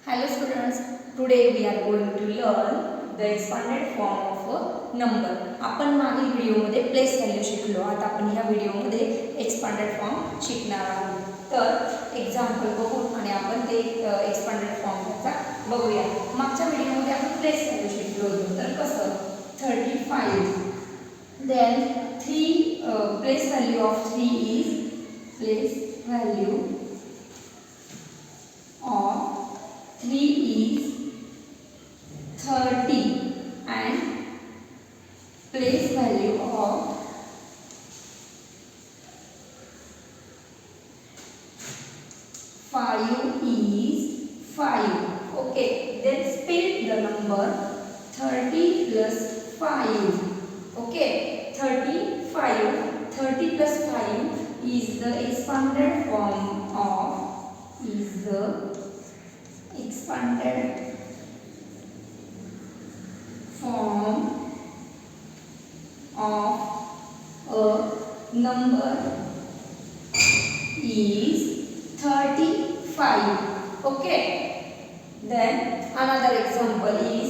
Hello students, today we are going to learn the expanded form of a number. आपण मागील व्हिडिओमध्ये place value शिकलो. आता आपण ह्या व्हिडिओमध्ये एक्सपांडेड फॉर्म शिकणार आहोत. तर एक्झाम्पल बघून आणि आपण ते एक्सपांडेड फॉर्म त्याचा बघूया. मागच्या व्हिडिओमध्ये आपण प्लेस व्हॅल्यू शिकलो होतो. तर कसं 35 then 3 place value of 3 is place value of 3 is 30 and place value of 5 is 5. Okay, then split the number 30 plus 5. Okay, 30 plus 5 is the expanded form of a number is 35. Okay, then another example is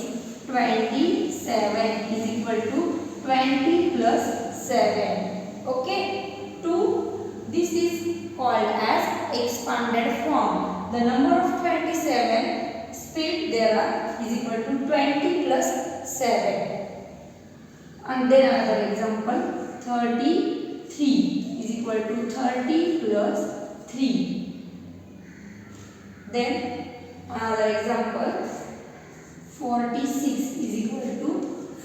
27 is equal to 20 plus 7. Okay, this is called as expanded form. The number of 27 split there is equal to 20 plus 7. And then another example, 33 is equal to 30 plus 3. Then another example, 46 is equal to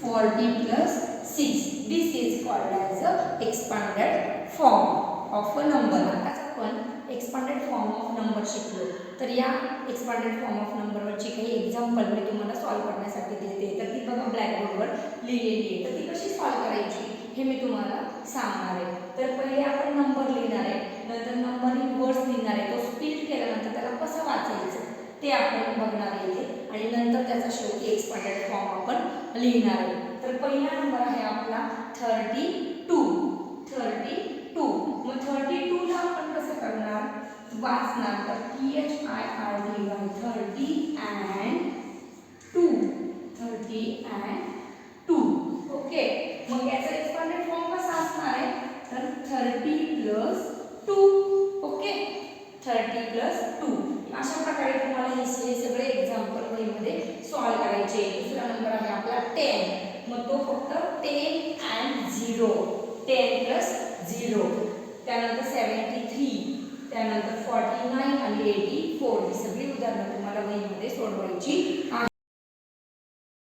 40 plus 6. This is called as a expanded form of a number. आज आपण expanded form of number शिकलो. तर या expanded form of नंबरवरची काही example मी तुम्हाला solve करण्यासाठी देते. तर ती बघा ब्लॅकबोर्डवर लिहिलेली आहे. तर ती कशी सॉल्व करायची हे मी तुम्हाला सांगणार आहे. तर पहिले आपण नंबर लिहिणार आहे, नंतर नंबर इन वर्ड्स लिहिणार आहे. तो स्प्लिट केल्यानंतर त्याला कसं वाचायचं ते आपण बघणार आहे आणि नंतर त्याचा शेवटी एक्सपांडेड फॉर्म आपण लिहिणार आहे. तर पहिला नंबर आहे आपला 32. मग 32 ला आपण कसं करणार वाचणार तर THIRTY 30 and 2. ओके, मग याचा एक्सपांडेड फॉर्म कसा असणार आहे तर 30 plus 2. Okay, 30 plus 2. अशा प्रकारे तुम्हाला हे सगळे एक्झाम्पल वहीमध्ये सॉल्व करायचे. दुसरा नंबर आहे आपला 10. मग तो फक्त 10 and 0. 10 plus 0. त्यानंतर 73, त्यानंतर 49 आणि 84. ही सगळी उदाहरणं तुम्हाला वहीमध्ये सोडवायची.